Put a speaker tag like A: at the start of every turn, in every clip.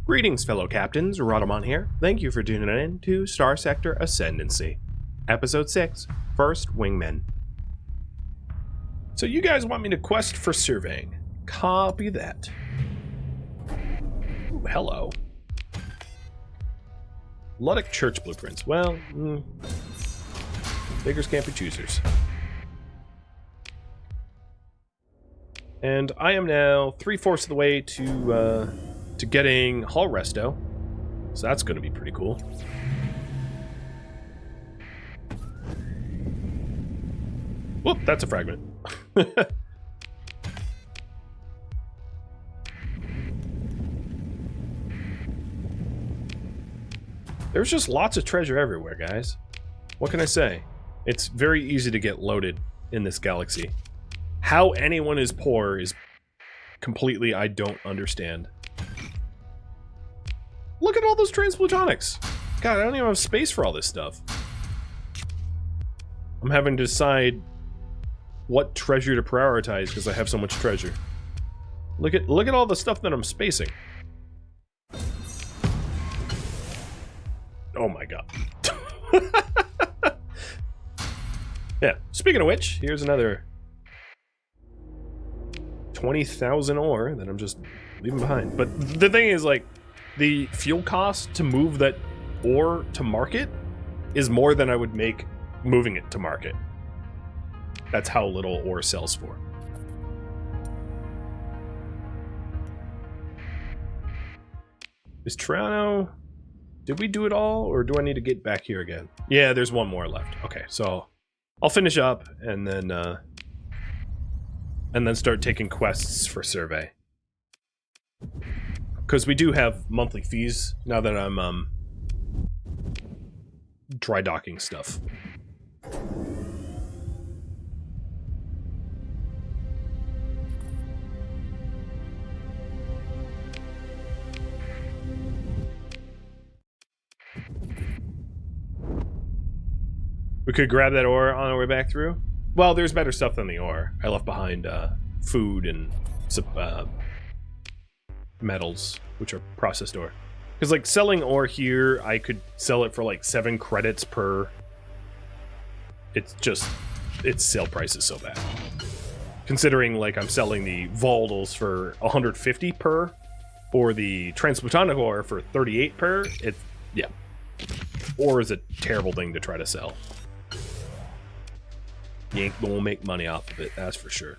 A: Greetings, fellow captains. Rhadamant here. Thank you for tuning in to Starsector Ascendancy, Episode 6, First Wingman. So you guys want me to quest for surveying. Copy that. Ooh, hello. Luddic Church blueprints. Well, beggars can't be choosers. And I am now 3/4 of the way to getting Hull Resto. So that's going to be pretty cool. Whoop, that's a fragment. There's just lots of treasure everywhere, guys. What can I say? It's very easy to get loaded in this galaxy. How anyone is poor is completely I don't understand. Look at all those transplutonics. God, I don't even have space for all this stuff. I'm having to decide what treasure to prioritize because I have so much treasure. Look at all the stuff that I'm spacing. Oh my god. Yeah, speaking of which, here's another 20,000 ore that I'm just leaving behind. But the thing is, like, the fuel cost to move that ore to market is more than I would make moving it to market. That's how little ore sells for. Is Toronto... Did we do it all, or do I need to get back here again? Yeah, there's one more left. Okay, so I'll finish up and then start taking quests for survey. Because we do have monthly fees now that I'm dry docking stuff. We could grab that ore on our way back through. Well, there's better stuff than the ore. I left behind food and metals, which are processed ore. Because, like, selling ore here, I could sell it for, like, 7 credits per... It's just... Its sale price is so bad. Considering, like, I'm selling the volatils for 150 per, or the transplutonic ore for 38 per, yeah. Ore is a terrible thing to try to sell. You ain't gonna make money off of it, that's for sure.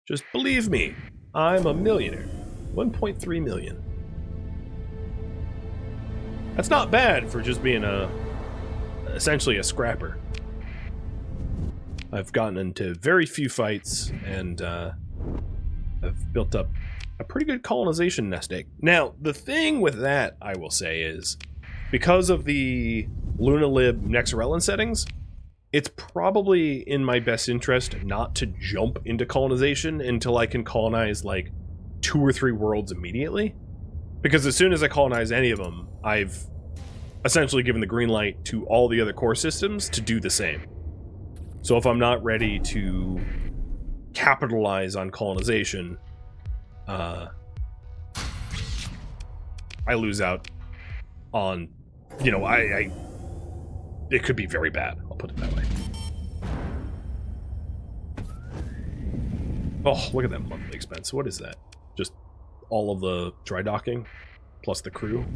A: Just believe me, I'm a millionaire. 1.3 million. That's not bad for just being essentially a scrapper. I've gotten into very few fights, and I've built up a pretty good colonization nest egg. Now, the thing with that, I will say, is because of the LunaLib Nexerelin settings, it's probably in my best interest not to jump into colonization until I can colonize, like, 2 or 3 worlds immediately. Because as soon as I colonize any of them, I've essentially given the green light to all the other core systems to do the same. So if I'm not ready to capitalize on colonization, I lose out on, you know, it could be very bad, I'll put it that way. Oh, look at that monthly expense. What is that? Just all of the dry docking plus the crew?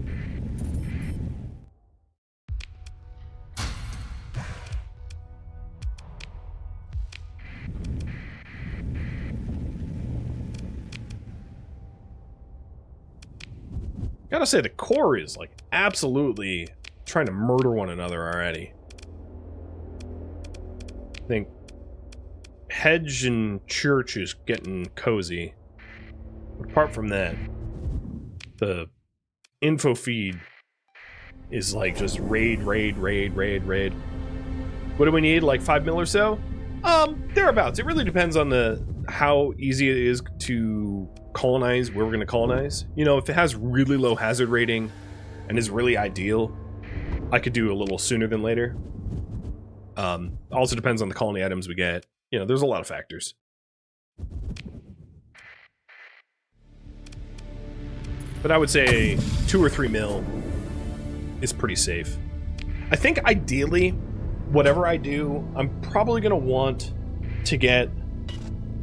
A: Gotta say, the core is, like, absolutely trying to murder one another already. I think Hedge and Church is getting cozy. But apart from that, the info feed is, like, just raid. What do we need, like 5 mil or so? Thereabouts. It really depends on how easy it is to colonize where we're going to colonize. You know, if it has really low hazard rating and is really ideal, I could do a little sooner than later. Also depends on the colony items we get. You know, there's a lot of factors. But I would say 2 or 3 mil is pretty safe. I think ideally, whatever I do, I'm probably going to want to get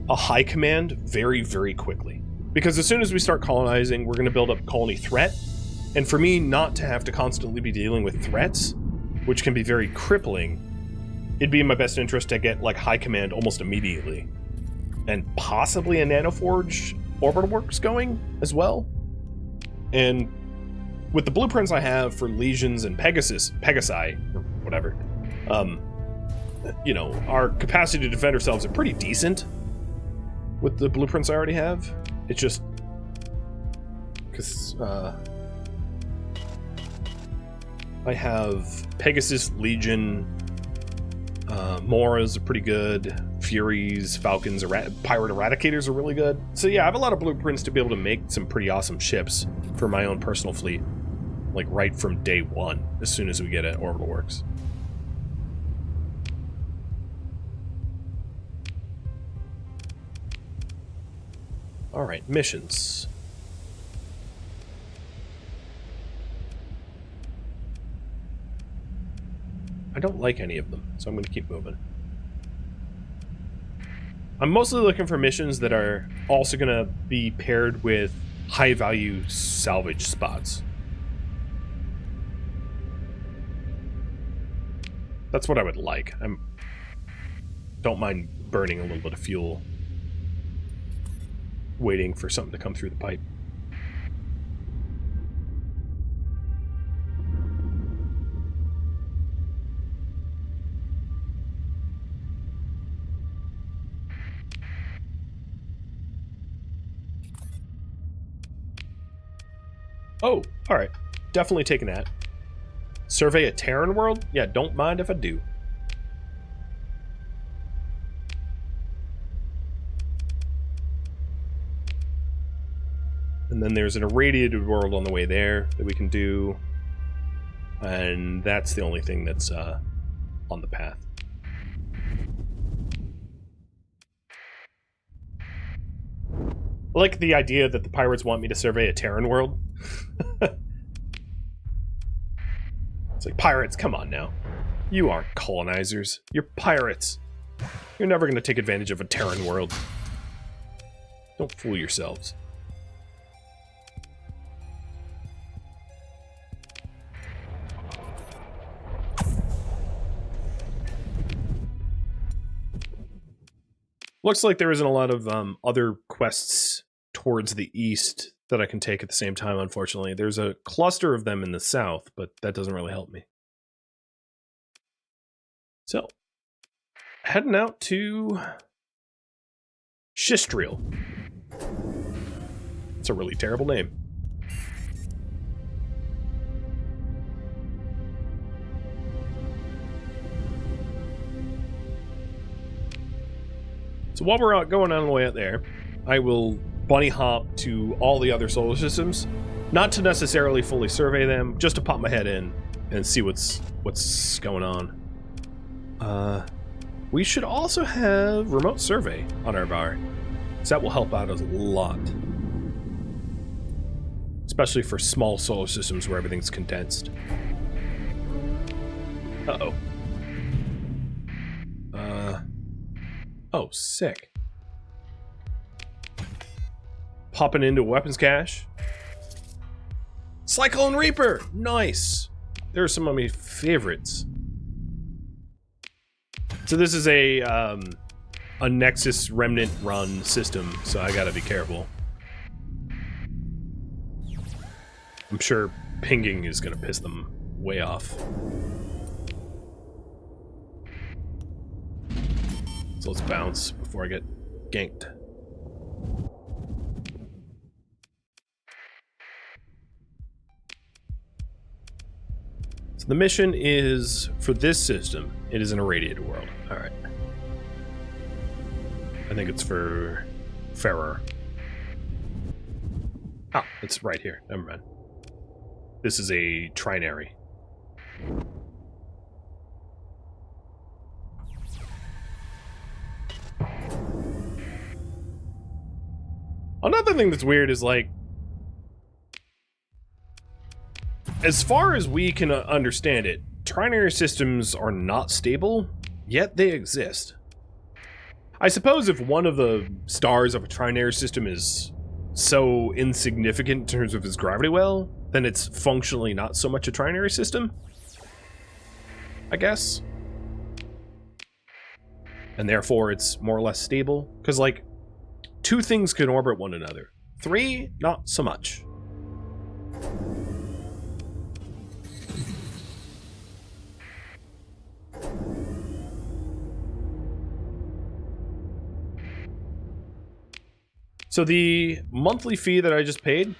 A: a high command very, very quickly. Because as soon as we start colonizing, we're going to build up colony threat. And for me not to have to constantly be dealing with threats, which can be very crippling, it'd be in my best interest to get like high command almost immediately. And possibly a nanoforge orbital works going as well. And with the blueprints I have for legions and Pegasi, or whatever, you know, our capacity to defend ourselves are pretty decent with the blueprints I already have. It's just because I have Pegasus, Legion, Moras are pretty good, Furies, Falcons, Pirate Eradicators are really good. So yeah, I have a lot of blueprints to be able to make some pretty awesome ships for my own personal fleet, like right from day one, as soon as we get it Orbital Works. Alright, missions. I don't like any of them, so I'm going to keep moving. I'm mostly looking for missions that are also going to be paired with high-value salvage spots. That's what I would like. Don't mind burning a little bit of fuel, waiting for something to come through the pipe. Oh, alright. Definitely taking that. Survey a Terran world? Yeah, don't mind if I do. And then there's an irradiated world on the way there that we can do. And that's the only thing that's on the path. I like the idea that the pirates want me to survey a Terran world. It's like, pirates, come on now. You aren't colonizers. You're pirates. You're never going to take advantage of a Terran world. Don't fool yourselves. Looks like there isn't a lot of other quests towards the east that I can take at the same time, unfortunately. There's a cluster of them in the south, but that doesn't really help me. So, heading out to Shistriel. It's a really terrible name. So while we're going on the way out there, I will bunny hop to all the other solar systems, not to necessarily fully survey them, just to pop my head in and see what's going on. We should also have remote survey on our bar, so that will help out us a lot, especially for small solar systems where everything's condensed. Uh-oh. Oh, sick. Popping into a weapons cache. Cyclone Reaper! Nice! There are some of my favorites. So this is a Nexus Remnant run system, so I gotta be careful. I'm sure pinging is gonna piss them way off. So let's bounce before I get ganked. So the mission is, for this system, it is an irradiated world. Alright. I think it's for Ferrer. Oh, it's right here. Never mind. This is a trinary. Another thing that's weird is, like, as far as we can understand it, trinary systems are not stable, yet they exist. I suppose if one of the stars of a trinary system is so insignificant in terms of its gravity well, then it's functionally not so much a trinary system, I guess. And therefore it's more or less stable. Because, like, 2 things can orbit one another. 3, not so much. So the monthly fee that I just paid,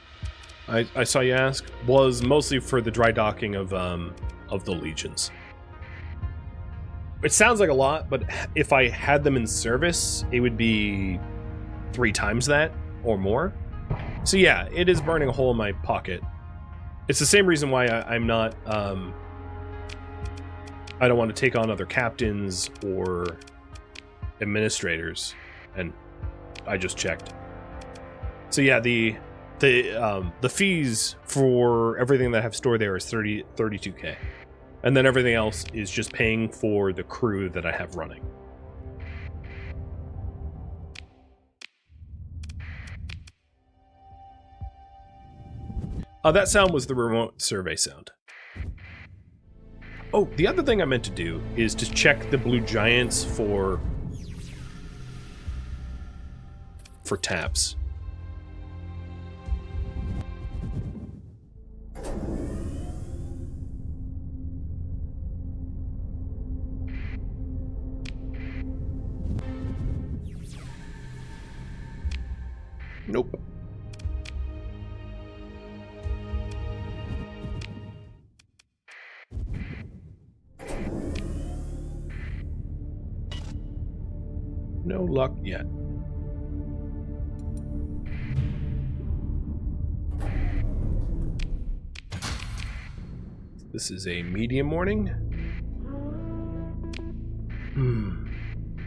A: I saw you ask, was mostly for the dry docking of the legions. It sounds like a lot, but if I had them in service, it would be 3 times that or more. So yeah, it is burning a hole in my pocket. It's the same reason why I'm not. I don't want to take on other captains or administrators, and I just checked. So yeah, the fees for everything that I have stored there is 32K. And then everything else is just paying for the crew that I have running. That sound was the remote survey sound. Oh, the other thing I meant to do is to check the blue giants for taps. Nope. No luck yet. This is a medium morning.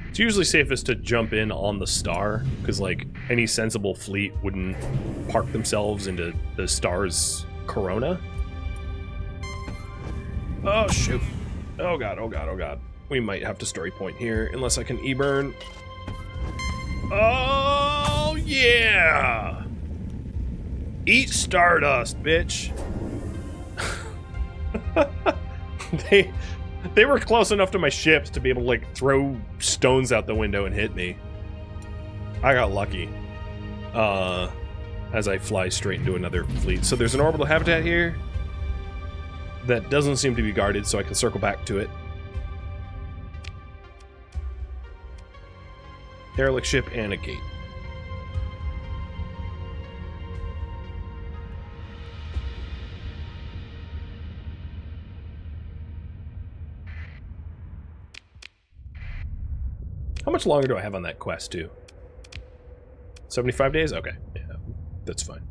A: It's usually safest to jump in on the star, because, like, any sensible fleet wouldn't park themselves into the star's corona. Oh, shoot. Oh, God, oh, God, oh, God. We might have to story point here, unless I can E-burn. Oh, yeah! Eat Stardust, bitch. They were close enough to my ships to be able to, like, throw stones out the window and hit me. I got lucky. As I fly straight into another fleet. So there's an orbital habitat here that doesn't seem to be guarded, so I can circle back to it. Derelict ship and a gate. How much longer do I have on that quest, too? 75 days? Okay. Yeah, that's fine.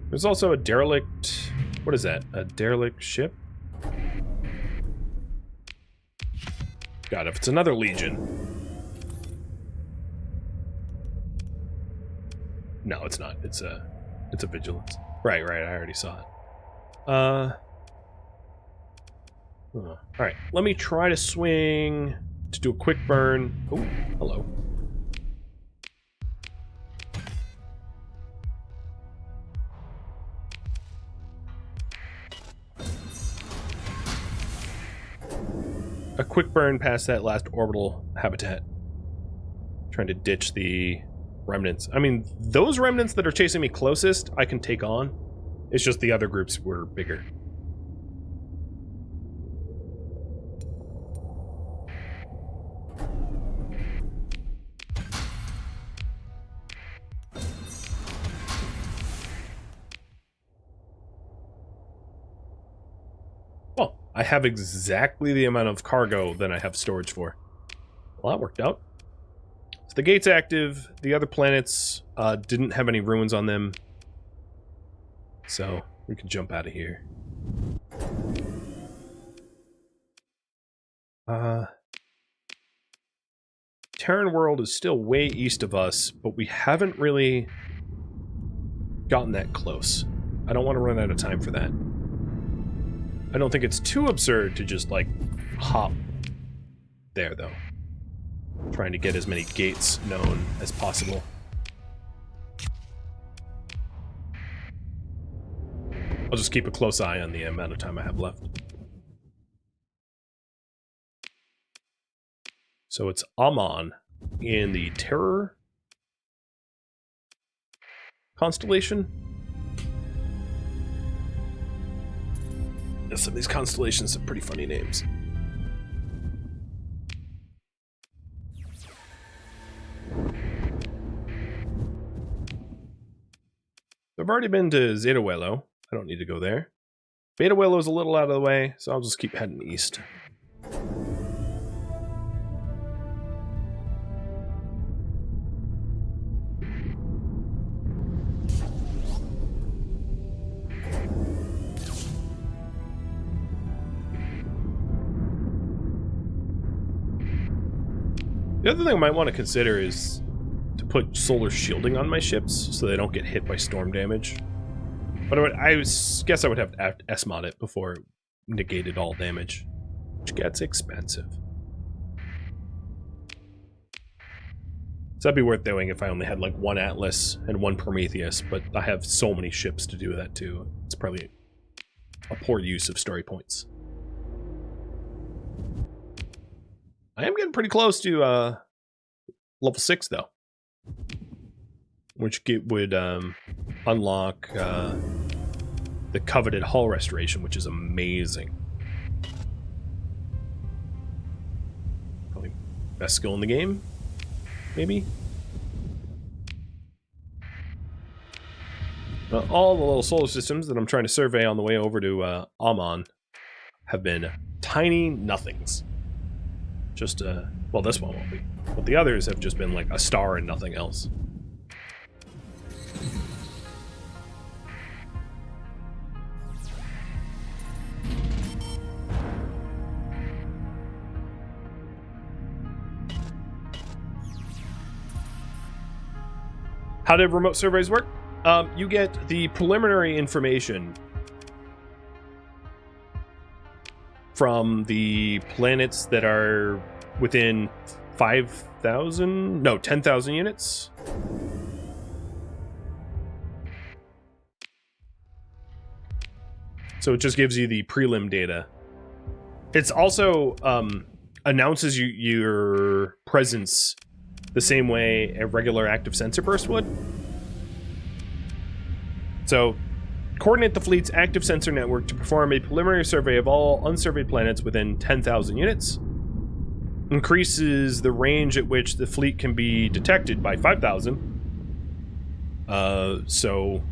A: There's also a derelict... What is that? A derelict ship? God, if it's another legion... No, it's not. It's a vigilance. Right, I already saw it. Alright, let me try to swing to do a quick burn. Oh, hello. A quick burn past that last orbital habitat. Trying to ditch the remnants. I mean, those remnants that are chasing me closest, I can take on. It's just the other groups were bigger. Well, I have exactly the amount of cargo that I have storage for. Well, that worked out. So the gate's active. The other planets didn't have any ruins on them. So we can jump out of here. Terran world is still way east of us, but we haven't really gotten that close. I don't want to run out of time for that. I don't think it's too absurd to just, like, hop there, though. Trying to get as many gates known as possible. I'll just keep a close eye on the amount of time I have left. So it's Amon in the Terror constellation. Yeah, some of these constellations have pretty funny names. I've already been to Zeta Huelo. I don't need to go there. Beta Huelo is a little out of the way, so I'll just keep heading east. The other thing I might want to consider is to put solar shielding on my ships so they don't get hit by storm damage. But I guess I would have to S-mod it before it negated all damage, which gets expensive. So that'd be worth doing if I only had like one Atlas and one Prometheus, but I have so many ships to do that too. It's probably a poor use of story points. I am getting pretty close to level 6 though, which would unlock the coveted hull restoration, which is amazing. Probably best skill in the game, maybe. All the little solar systems that I'm trying to survey on the way over to Amon have been tiny nothings. Just, well, this one won't be. But the others have just been like a star and nothing else. How did remote surveys work? You get the preliminary information from the planets that are within 10,000 units. So it just gives you the prelim data. It's also announces your presence the same way a regular active sensor burst would. So coordinate the fleet's active sensor network to perform a preliminary survey of all unsurveyed planets within 10,000 units. Increases the range at which the fleet can be detected by 5,000. So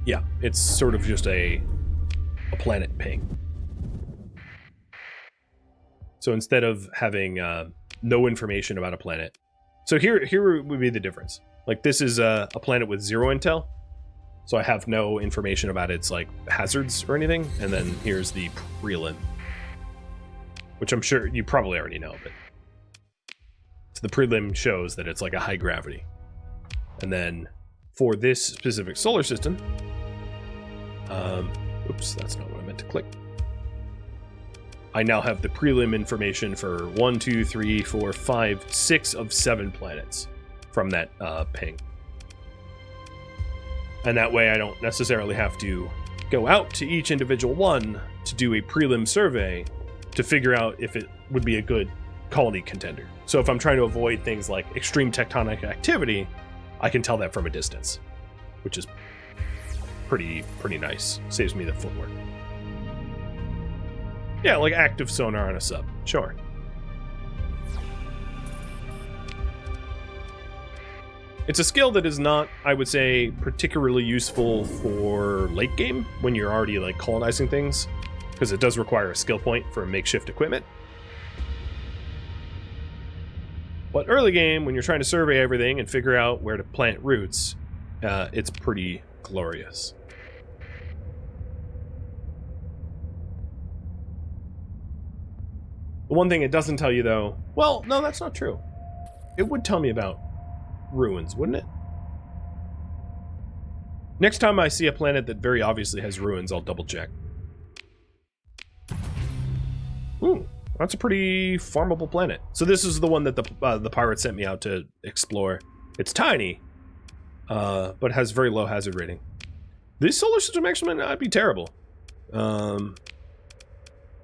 A: yeah, it's sort of just a planet ping. So instead of having no information about a planet, so here would be the difference. Like this is a planet with 0 intel. So I have no information about its like hazards or anything, and then here's the prelim, which I'm sure you probably already know, but so the prelim shows that it's like a high gravity. And then for this specific solar system, oops, that's not what I meant to click. I now have the prelim information for 1, 2, 3, 4, 5, 6 of 7 planets from that ping. And that way I don't necessarily have to go out to each individual one to do a prelim survey to figure out if it would be a good colony contender. So if I'm trying to avoid things like extreme tectonic activity, I can tell that from a distance, which is pretty nice. Saves me the footwork. Yeah, like active sonar on a sub. Sure. It's a skill that is not, I would say, particularly useful for late game when you're already like colonizing things, because it does require a skill point for makeshift equipment. But early game, when you're trying to survey everything and figure out where to plant roots, it's pretty glorious. The one thing it doesn't tell you, though, well, no, that's not true. It would tell me about ruins, wouldn't it? Next time I see a planet that very obviously has ruins, I'll double check. Ooh, that's a pretty farmable planet. So this is the one that the pirate sent me out to explore. It's tiny, but has very low hazard rating. This solar system actually might not be terrible. No,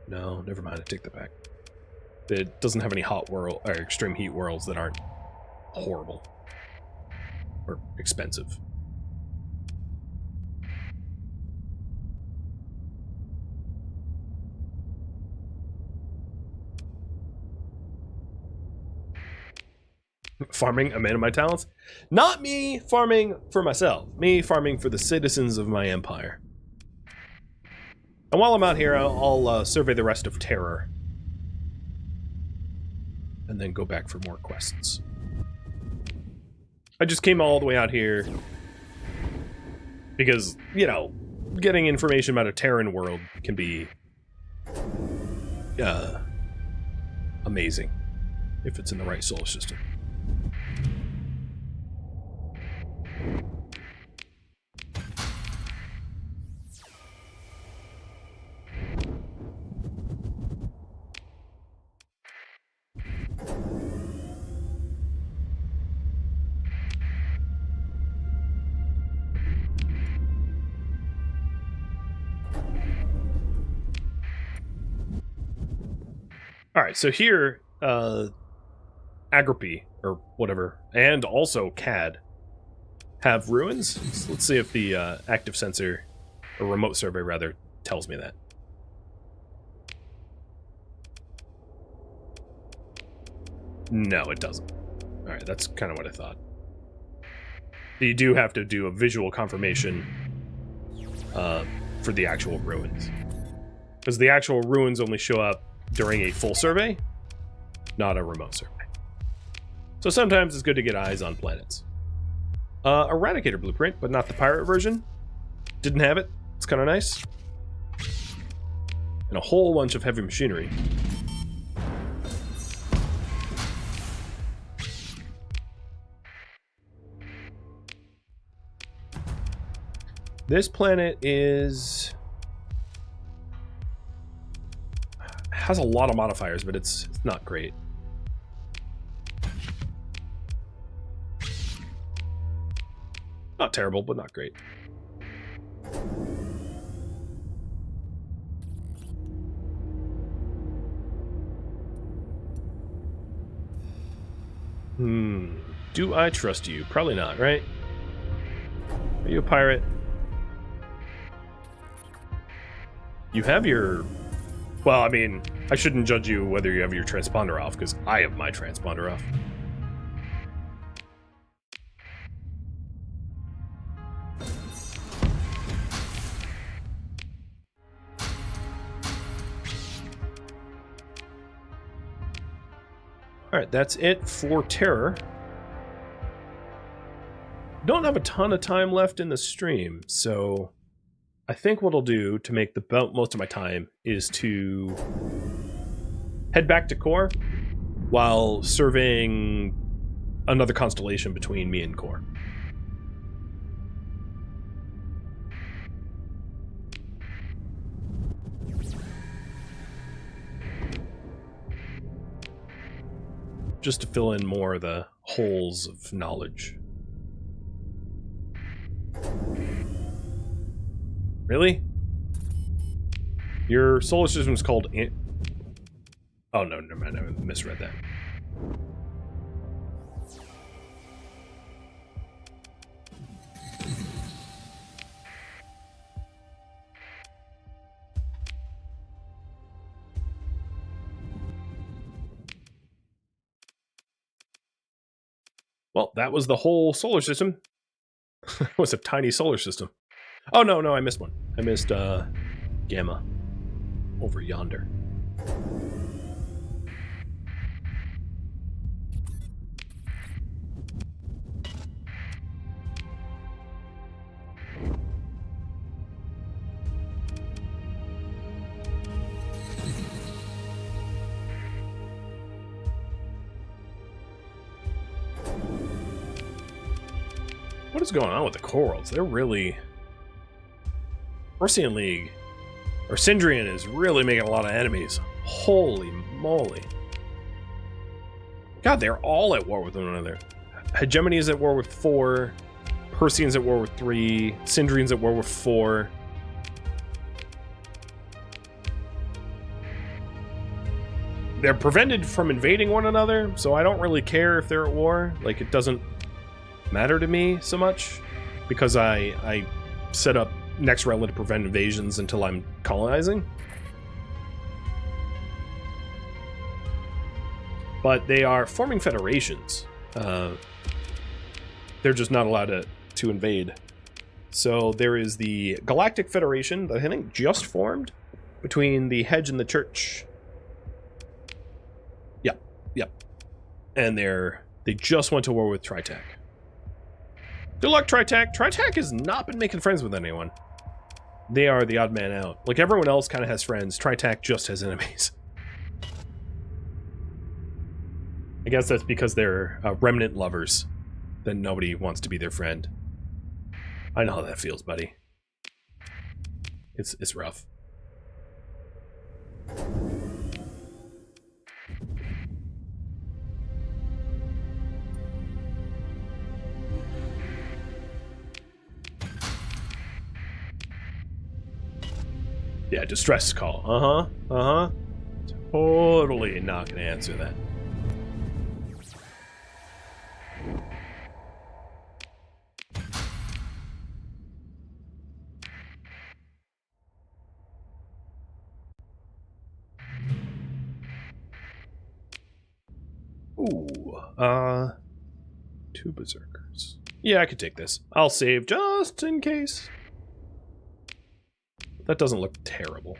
A: never mind. I take that back. It doesn't have any hot world or extreme heat worlds that aren't horrible or expensive. Farming a man of my talents? Not me farming for myself. Me farming for the citizens of my empire. And while I'm out here, I'll survey the rest of Terror. And then go back for more quests. I just came all the way out here because, you know, getting information about a Terran world can be amazing if it's in the right solar system. Alright, so here, Agrippy, or whatever, and also CAD, have ruins. So let's see if the active sensor, or remote survey rather, tells me that. No, it doesn't. Alright, that's kind of what I thought. You do have to do a visual confirmation for the actual ruins. Because the actual ruins only show up during a full survey, not a remote survey. So sometimes it's good to get eyes on planets. Eradicator blueprint, but not the pirate version. Didn't have it. It's kind of nice. And a whole bunch of heavy machinery. This planet has a lot of modifiers, but it's not great. Not terrible, but not great. Do I trust you? Probably not, right? Are you a pirate? You have your... Well, I mean, I shouldn't judge you whether you have your transponder off, because I have my transponder off. Alright, that's it for Terror. Don't have a ton of time left in the stream, so I think what I'll do to make the most of my time is to head back to Core while surveying another constellation between me and Core. Just to fill in more of the holes of knowledge. Really? Your solar system is called... Oh, no, never mind. I misread that. Well, that was the whole solar system. It was a tiny solar system. Oh, no, I missed one. I missed Gamma over yonder. What is going on with the corals? They're really... Ursian League, or Sindrian, is really making a lot of enemies. Holy moly. God, they're all at war with one another. Hegemony is at war with 4. Persian's at war with 3. Sindrian's at war with 4. They're prevented from invading one another, so I don't really care if they're at war. Like, it doesn't matter to me so much, because I set up Nexerelin to prevent invasions until I'm colonizing. But they are forming federations. They're just not allowed to invade. So there is the Galactic Federation that I think just formed between the Hedge and the Church. Yep. And they just went to war with Tritac. Good luck, Tritac. Tritac has not been making friends with anyone. They are the odd man out. Like, everyone else kind of has friends. Tritac just has enemies. I guess that's because they're remnant lovers. Then nobody wants to be their friend. I know how that feels, buddy. It's rough. Yeah, distress call. Totally not gonna answer that. Ooh, 2 berserkers. Yeah, I could take this. I'll save just in case. That doesn't look terrible.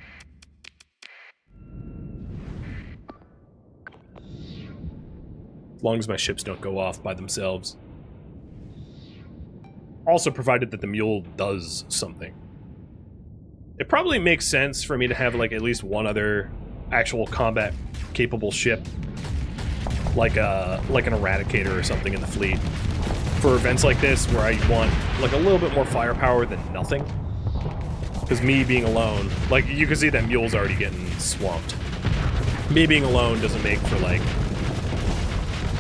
A: As long as my ships don't go off by themselves. Also, provided that the mule does something. It probably makes sense for me to have, like, at least one other actual combat-capable ship. Like an Eradicator or something in the fleet. For events like this, where I want, like, a little bit more firepower than nothing. Because me being alone, like, you can see that mule's already getting swamped. Me being alone doesn't make for, like...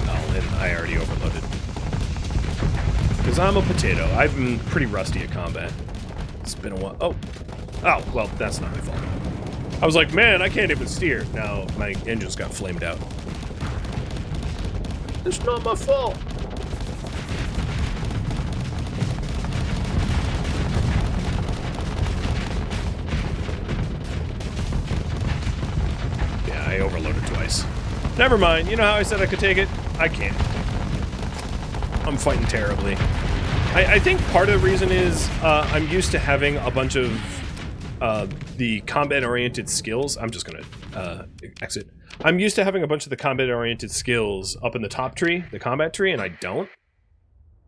A: Oh, and I already overloaded. Because I'm a potato. I've been pretty rusty at combat. It's been a while. Oh, well, that's not my fault. I was like, man, I can't even steer. Now my engines got flamed out. It's not my fault. I overloaded twice. Never mind. You know how I said I could take it? I can't. I'm fighting terribly. I think part of the reason is I'm used to having a bunch of the combat-oriented skills. I'm just going to exit. I'm used to having a bunch of the combat-oriented skills up in the top tree, the combat tree, and I don't.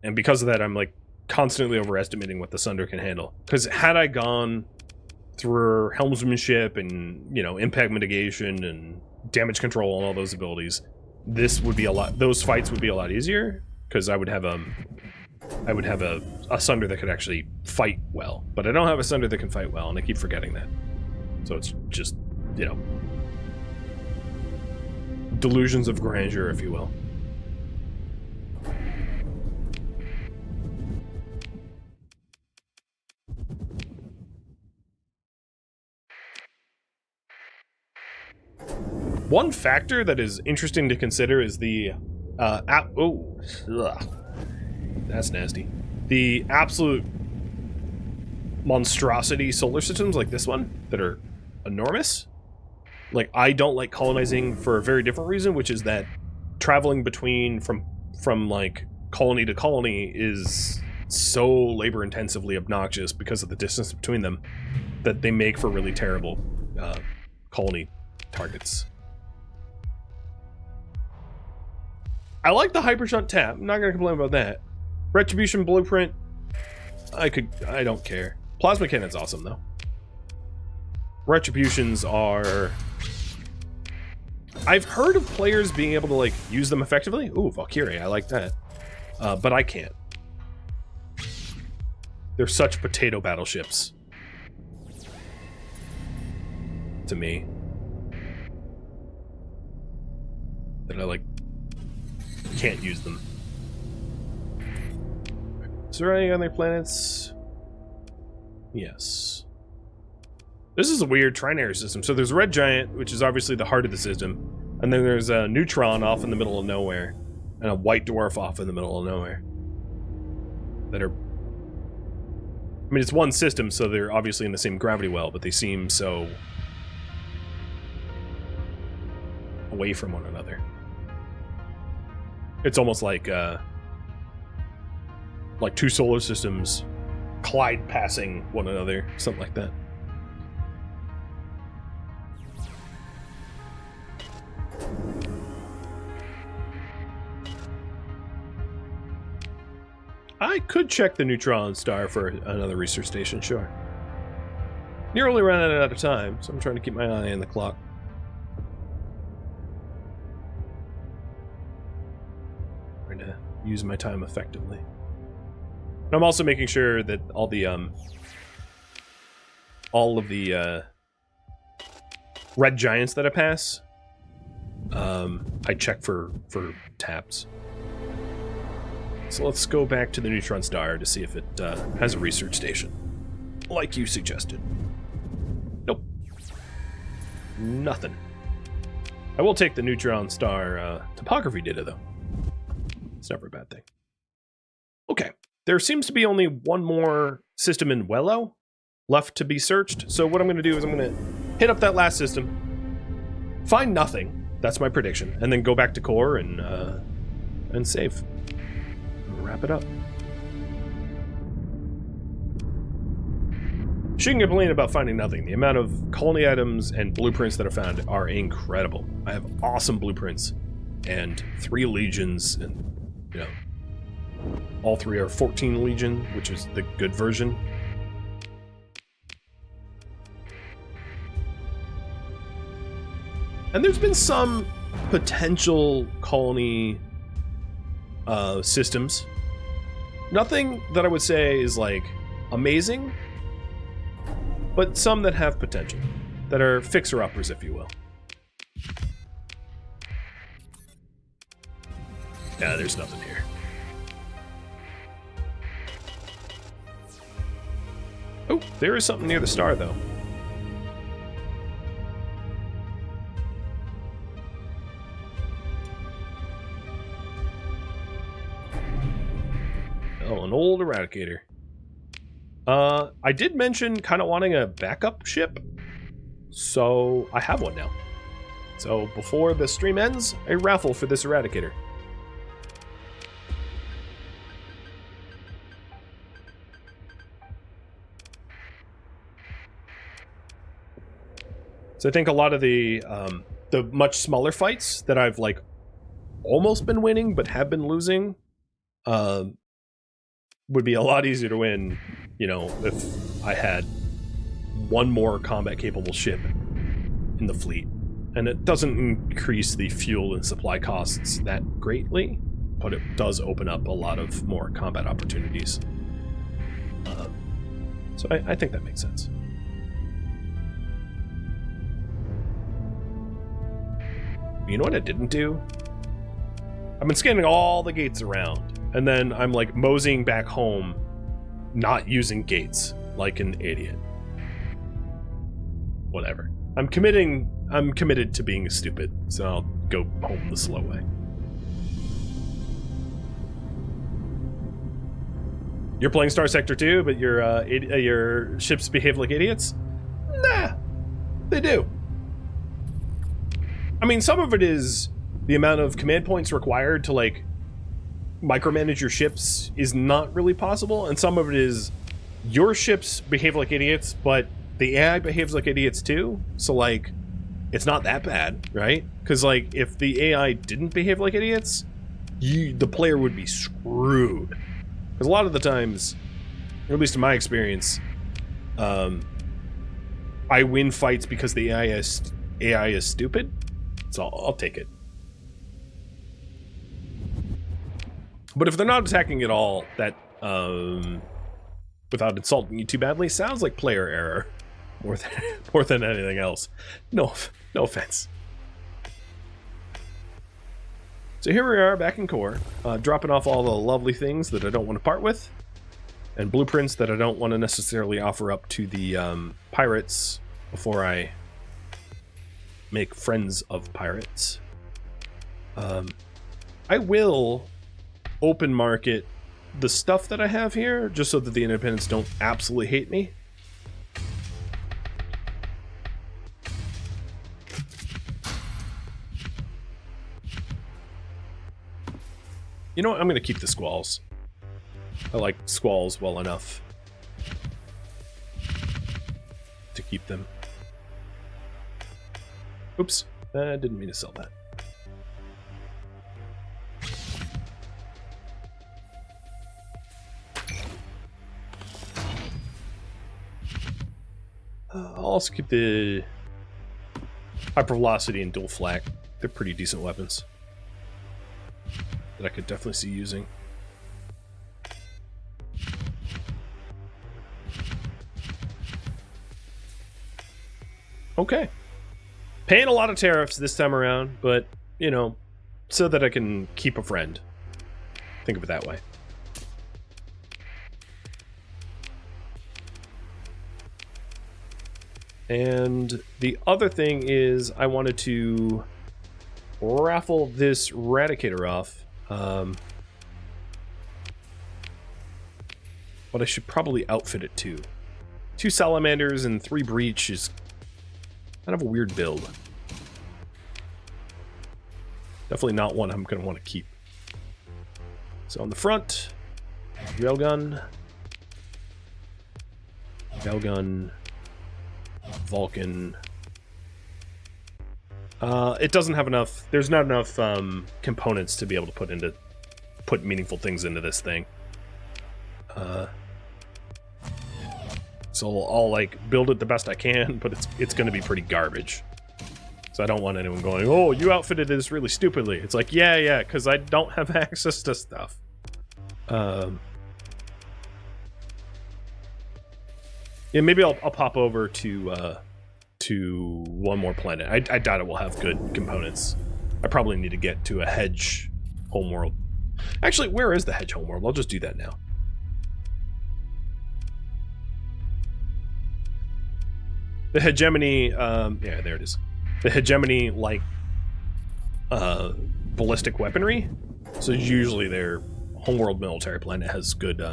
A: And because of that, I'm like constantly overestimating what the Sunder can handle. Because had I gone through helmsmanship and, you know, impact mitigation and damage control and all those abilities, those fights would be a lot easier, because I would have a Sunder that could actually fight well. But I don't have a Sunder that can fight well, and I keep forgetting that. So it's just, you know, delusions of grandeur, if you will. One factor that is interesting to consider is the that's nasty. The absolute monstrosity solar systems like this one that are enormous. Like, I don't like colonizing for a very different reason, which is that traveling between from like colony to colony is so labor intensively obnoxious because of the distance between them that they make for really terrible colony targets. I like the hypershunt tap. I'm not gonna complain about that. Retribution blueprint, I don't care. Plasma cannon's awesome though. Retributions are... I've heard of players being able to like use them effectively. Ooh, Valkyrie, I like that. But I can't. They're such potato battleships to me that I like can't use them. Is there any other planets? Yes. This is a weird trinary system. So there's a red giant, which is obviously the heart of the system, and then there's a neutron off in the middle of nowhere, and a white dwarf off in the middle of nowhere. That are... I mean, it's one system, so they're obviously in the same gravity well, but they seem so... away from one another. It's almost like two solar systems collide passing one another, something like that. I could check the neutron star for another research station, sure. You're only running out of time, so I'm trying to keep my eye on the clock. Trying to use my time effectively. And I'm also making sure that all of the red giants that I pass, I check for taps. So let's go back to the neutron star to see if it has a research station, like you suggested. Nope. Nothing. I will take the neutron star topography data, though. It's never a bad thing. Okay. There seems to be only one more system in Wello left to be searched. So what I'm going to do is I'm going to hit up that last system, find nothing. That's my prediction. And then go back to core and save. Wrap it up. Shouldn't complain about finding nothing. The amount of colony items and blueprints that I found are incredible. I have awesome blueprints and 3 legions, and you know, all 3 are 14 legion, which is the good version. And there's been some potential colony systems. Nothing that I would say is like amazing, but some that have potential, that are fixer-uppers, if you will. Yeah, there's nothing here. Oh, there is something near the star, though. Oh, an old Eradicator. I did mention kind of wanting a backup ship, so I have one now. So before the stream ends, a raffle for this Eradicator. So I think a lot of the much smaller fights that I've like almost been winning but have been losing would be a lot easier to win, you know, if I had one more combat capable ship in the fleet. And it doesn't increase the fuel and supply costs that greatly, but it does open up a lot of more combat opportunities. So I think that makes sense. You know what I didn't do? I've been scanning all the gates around, and then I'm like moseying back home, not using gates like an idiot. Whatever. I'm committed to being stupid, so I'll go home the slow way. You're playing Starsector 2, but your ships behave like idiots? Nah, they do. I mean, some of it is the amount of command points required to, like, micromanage your ships is not really possible, and some of it is your ships behave like idiots, but the AI behaves like idiots too. So like, it's not that bad, right? Because like, if the AI didn't behave like idiots, the player would be screwed. Because a lot of the times, or at least in my experience, I win fights because the AI is stupid. So I'll take it. But if they're not attacking at all, that without insulting you too badly, sounds like player error more than anything else. No offense. So here we are back in core, dropping off all the lovely things that I don't want to part with, and blueprints that I don't want to necessarily offer up to the pirates before I make friends of pirates. I will open market the stuff that I have here, just so that the independents don't absolutely hate me. You know what? I'm going to keep the squalls. I like squalls well enough to keep them. Oops, I didn't mean to sell that. I'll also keep the hypervelocity and dual flak. They're pretty decent weapons that I could definitely see using. Okay. Paying a lot of tariffs this time around, but, you know, so that I can keep a friend. Think of it that way. And the other thing is I wanted to raffle this Radicator off. But I should probably outfit it too. 2 Salamanders and 3 Breach is kind of a weird build. Definitely not one I'm going to want to keep. So on the front, Railgun, Vulcan. It doesn't have enough. There's not enough components to be able to put meaningful things into this thing. So I'll like build it the best I can, but it's going to be pretty garbage. So I don't want anyone going, "Oh, you outfitted this really stupidly." It's like, yeah, because I don't have access to stuff. Yeah, maybe I'll pop over to one more planet. I doubt it will have good components. I probably need to get to a hedge homeworld. Actually, where is the hedge homeworld? I'll just do that now. The hegemony, yeah, there it is. The hegemony, like, ballistic weaponry. So usually their homeworld military planet has good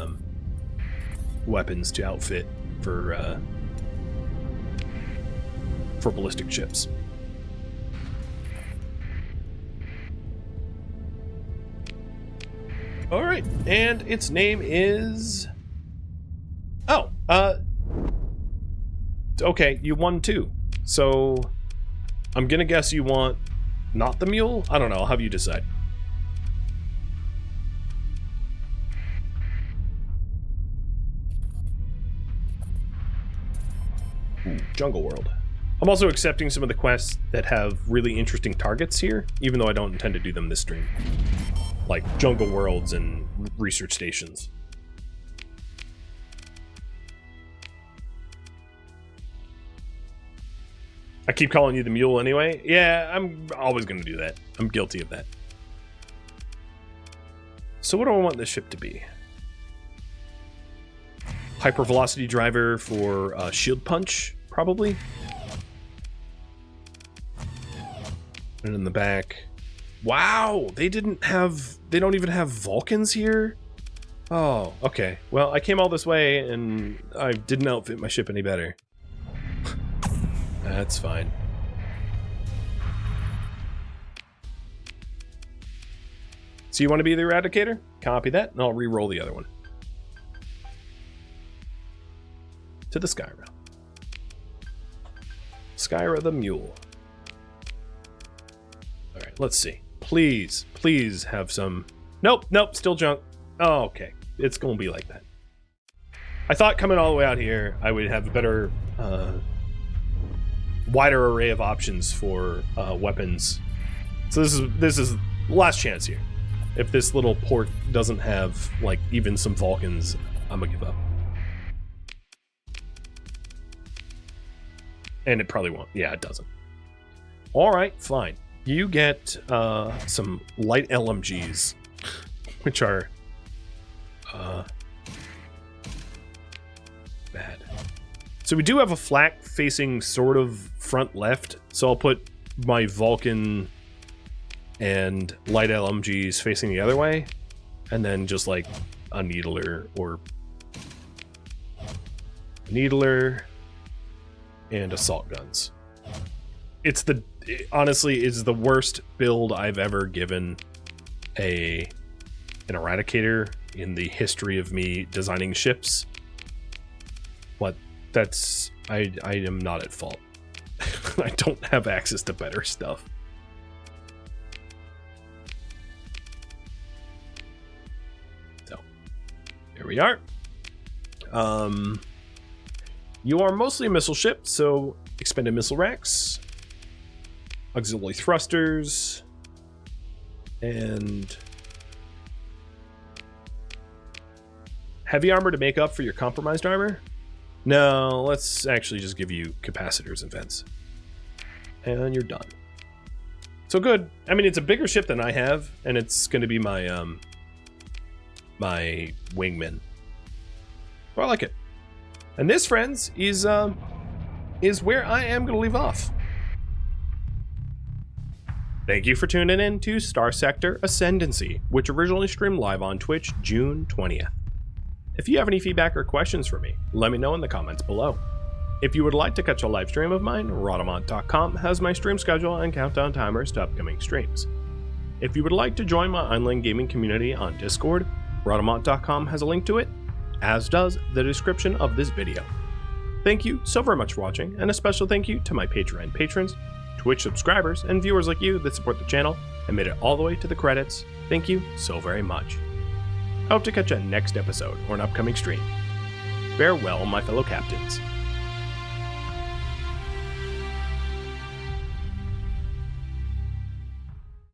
A: weapons to outfit for ballistic ships. All right, and its name is... Oh, okay, you won too. So I'm gonna guess you want not the mule? I don't know, I'll have you decide. Ooh, Jungle World. I'm also accepting some of the quests that have really interesting targets here, even though I don't intend to do them this stream. Like Jungle Worlds and research stations. I keep calling you the mule anyway. Yeah, I'm always going to do that. I'm guilty of that. So what do I want this ship to be? Hypervelocity driver for shield punch, probably. And in the back. Wow, they don't even have Vulcans here? Oh, okay. Well, I came all this way and I didn't outfit my ship any better. That's fine. So you want to be the Eradicator? copy that, and I'll re-roll the other one. To the Skyra. Skyra the Mule. Alright, let's see. Please have some... Nope, still junk. Oh, okay. It's gonna be like that. I thought coming all the way out here, I would have a better, wider array of options for weapons. So this is last chance here. If this little port doesn't have, like, even some Vulcans, I'm gonna give up. And it probably won't. Yeah, it doesn't. Alright, fine. You get some light LMGs, which are bad. So we do have a flak facing sort of front left, so I'll put my Vulcan and light LMGs facing the other way, and then just like a needler or and assault guns. Honestly, it's the worst build I've ever given an Eradicator in the history of me designing ships. But that's... I am not at fault. I don't have access to better stuff. So, here we are. You are mostly a missile ship, so expended missile racks, auxiliary thrusters, and heavy armor to make up for your compromised armor. No, let's actually just give you capacitors and vents. And you're done. So good. I mean, it's a bigger ship than I have, and it's going to be my my Wingman. Well, I like it. And this, friends, is where I am going to leave off. Thank you for tuning in to Starsector Ascendancy, which originally streamed live on Twitch June 20th. If you have any feedback or questions for me, let me know in the comments below. If you would like to catch a live stream of mine, Rhadamant.com has my stream schedule and countdown timers to upcoming streams. If you would like to join my online gaming community on Discord, Rhadamant.com has a link to it, as does the description of this video. Thank you so very much for watching, and a special thank you to my Patreon patrons, Twitch subscribers, and viewers like you that support the channel and made it all the way to the credits. Thank you so very much. I hope to catch you next episode or an upcoming stream. Farewell, my fellow captains.